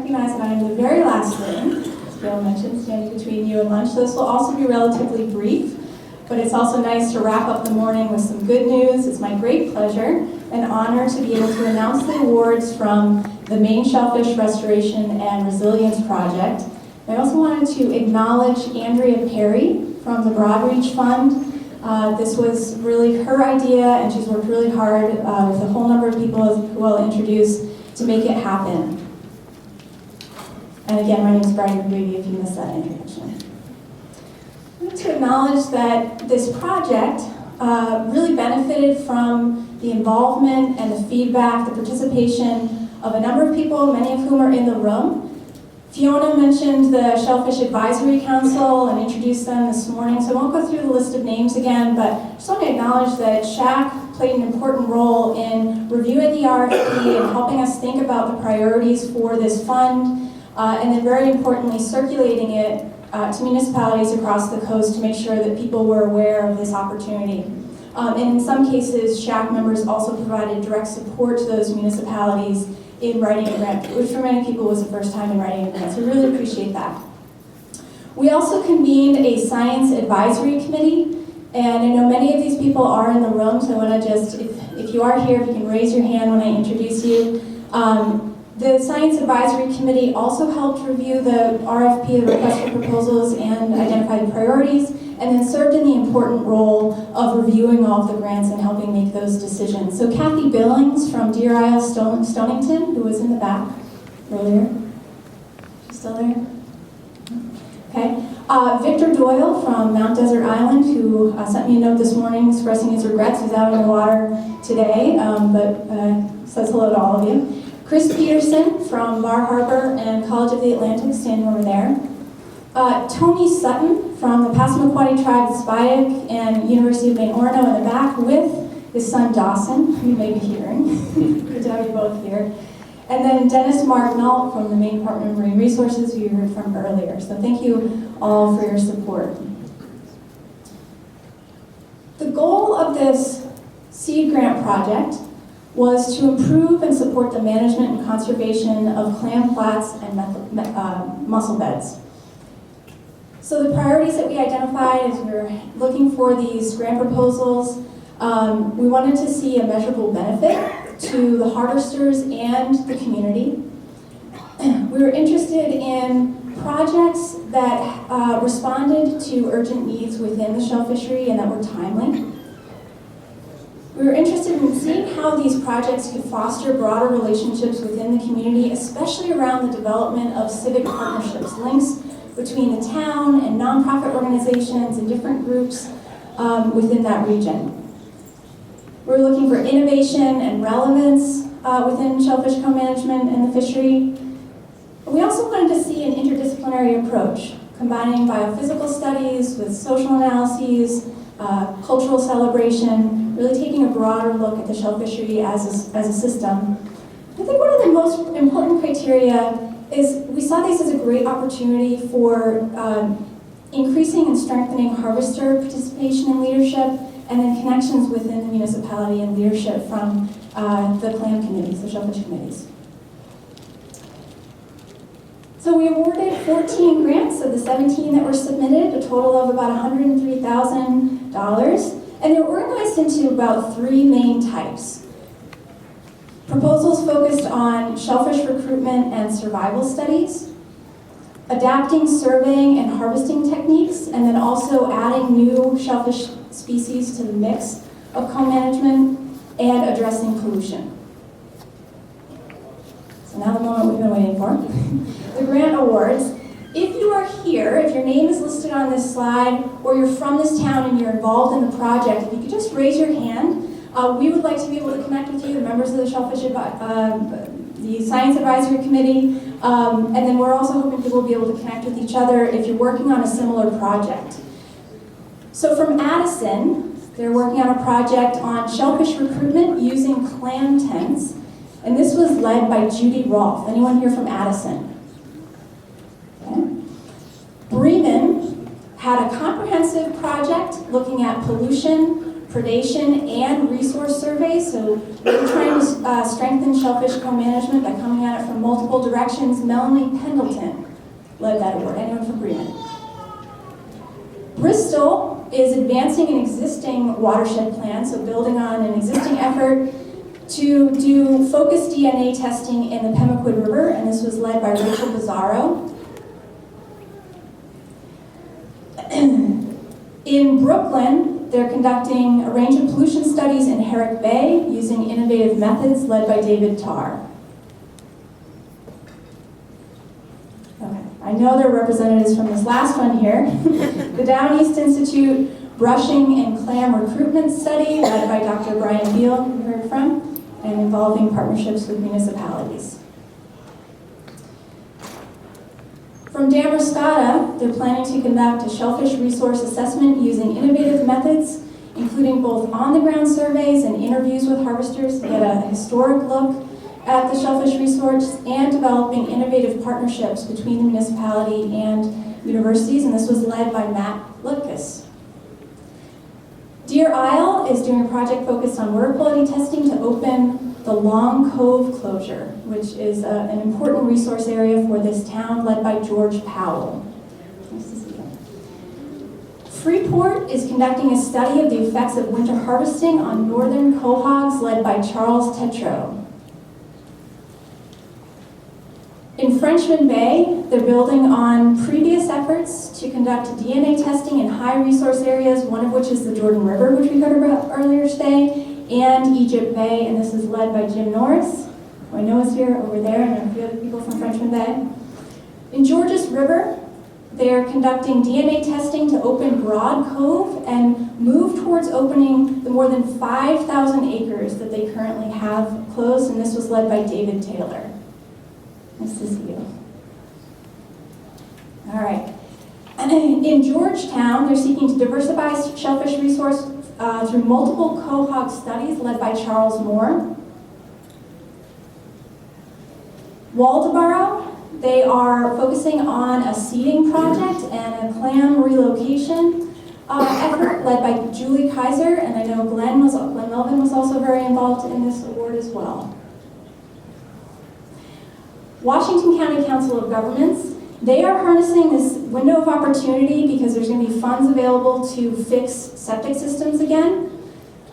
recognize that I am the very last thing, as Gail mentioned, standing between you and lunch. So this will also be relatively brief, but it's also nice to wrap up the morning with some good news. It's my great pleasure and honor to be able to announce the awards from the Maine Shellfish Restoration and Resilience Project. I also wanted to acknowledge Andrea Perry from the Broadreach Fund. This was really her idea, and she's worked really hard with a whole number of people who I'll introduce to make it happen. And again, my name is Bridie McGreavy, if you missed that introduction. I want to acknowledge that this project really benefited from the involvement and the feedback, the participation of a number of people, many of whom are in the room. Fiona mentioned the Shellfish Advisory Council and introduced them this morning, so I won't go through the list of names again, but I just want to acknowledge that SHAC played an important role in reviewing the RFP and helping us think about the priorities for this fund, and then very importantly, circulating it to municipalities across the coast to make sure that people were aware of this opportunity. And in some cases, SHAC members also provided direct support to those municipalities in writing a grant, which for many people was the first time in writing a grant, so we really appreciate that. We also convened a science advisory committee, and I know many of these people are in the room, so I want to just, if you are here, if you can raise your hand when I introduce you. The Science Advisory Committee also helped review the RFP, the request for proposals, and identify the priorities, and then served in the important role of reviewing all of the grants and helping make those decisions. So Kathy Billings from Deer Isle Stonington, who was in the back earlier. She's still there? Okay. Victor Doyle from Mount Desert Island, who sent me a note this morning expressing his regrets. He's out in the water today, but says hello to all of you. Chris Peterson from Bar Harbor and College of the Atlantic, standing over there. Tony Sutton from the Passamaquoddy Tribe, the Spayik, and University of Maine Orono in the back with his son Dawson, who you may be hearing. Good to have you both here. And then Dennis Marknault from the Maine Department of Marine Resources, who you heard from earlier. So thank you all for your support. The goal of this seed grant project was to improve and support the management and conservation of clam flats and mussel beds. So the priorities that we identified as we were looking for these grant proposals, we wanted to see a measurable benefit to the harvesters and the community. We were interested in projects that responded to urgent needs within the shell fishery and that were timely. We were interested in seeing how these projects could foster broader relationships within the community, especially around the development of civic partnerships, links between the town and nonprofit organizations and different groups within that region. We're looking for innovation and relevance within shellfish co-management and the fishery. But we also wanted to see an interdisciplinary approach, combining biophysical studies with social analyses, cultural celebration, really taking a broader look at the shell fishery as a system. I think one of the most important criteria is we saw this as a great opportunity for increasing and strengthening harvester participation and leadership, and then connections within the municipality and leadership from the clam committees, the shellfish committees. So we awarded 14 grants of the 17 that were submitted, a total of about $103,000, and they're organized into about 3 main types. Proposals focused on shellfish recruitment and survival studies, adapting surveying and harvesting techniques, and then also adding new shellfish species to the mix of co-management, and addressing pollution. So now the moment we've been waiting for. The grant awards. If you are here, if your name is listed on this slide, or you're from this town and you're involved in the project, if you could just raise your hand. We would like to be able to connect with you, the members of the Shellfish the Science Advisory Committee, and then we're also hoping people will be able to connect with each other if you're working on a similar project. So from Addison, they're working on a project on shellfish recruitment using clam tents, and this was led by Judy Rolfe. Anyone here from Addison? Okay. Bremen had a comprehensive project looking at pollution, predation, and resource surveys. So we're trying to strengthen shellfish co-management by coming at it from multiple directions. Melanie Pendleton led that award. Anyone from Bremen? Bristol is advancing an existing watershed plan, so building on an existing effort to do focused DNA testing in the Pemaquid River, and this was led by Rachel Bizzaro. In Brooklyn, they're conducting a range of pollution studies in Herrick Bay using innovative methods led by David Tarr. Okay, I know there are representatives from this last one here. The Down East Institute Brushing and Clam Recruitment Study led by Dr. Brian Beal, who we heard from, and involving partnerships with municipalities. From Damariscotta, they're planning to conduct a shellfish resource assessment using innovative methods, including both on-the-ground surveys and interviews with harvesters to get a historic look at the shellfish resource, and developing innovative partnerships between the municipality and universities, and this was led by Matt Lutkus. Deer Isle is doing a project focused on water quality testing to open the Long Cove closure, which is an important resource area for this town, led by George Powell. Nice to see you. Freeport is conducting a study of the effects of winter harvesting on northern quahogs, led by Charles Tetreault. In Frenchman Bay, they're building on previous efforts to conduct DNA testing in high resource areas, one of which is the Jordan River, which we heard about earlier today, and Egypt Bay, and this is led by Jim Norris, who I know is here over there, and a few other people from Frenchman Bay. In Georges River, they're conducting DNA testing to open Broad Cove and move towards opening the more than 5,000 acres that they currently have closed, and this was led by David Taylor. Nice to see you. All right. And in Georgetown, they're seeking to diversify shellfish resource through multiple quahog studies led by Charles Moore. Waldoboro, they are focusing on a seeding project and a clam relocation effort led by Julie Kaiser, and I know Glenn Melvin was also very involved in this award as well. Washington County Council of Governments, they are harnessing this window of opportunity because there's going to be funds available to fix septic systems again,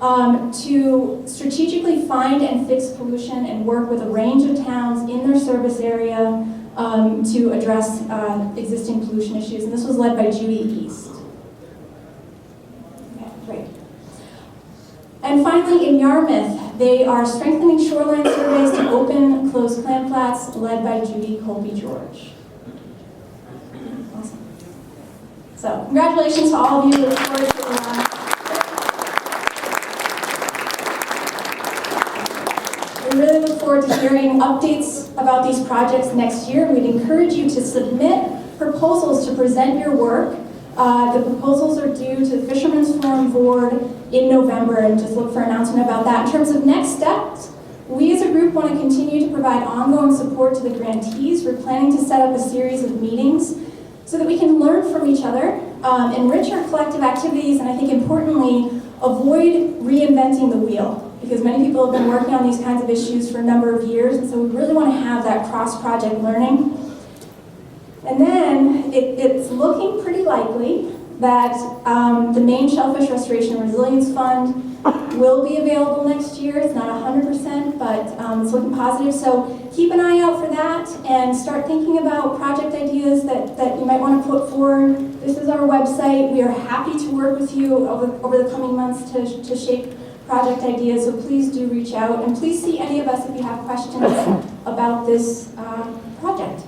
to strategically find and fix pollution and work with a range of towns in their service area to address existing pollution issues. And this was led by Judy East. Okay, great. And finally, in Yarmouth, they are strengthening shoreline surveys to open closed clam flats, led by Judy Colby George. Awesome. So, congratulations to all of you. Look forward to we really look forward to hearing updates about these projects next year. We'd encourage you to submit proposals to present your work. The proposals are due to the Fishermen's Forum Board in November, and just look for an announcement about that. In terms of next steps, we as a group want to continue to provide ongoing support to the grantees. We're planning to set up a series of meetings so that we can learn from each other, enrich our collective activities, and I think importantly, avoid reinventing the wheel, because many people have been working on these kinds of issues for a number of years, and so we really want to have that cross-project learning. And then it's looking pretty likely that the Maine Shellfish Restoration and Resilience Fund will be available next year. It's not 100%, but it's looking positive. So keep an eye out for that and start thinking about project ideas that you might want to put forward. This is our website. We are happy to work with you over the coming months to shape project ideas, so please do reach out. And please see any of us if you have questions about this project.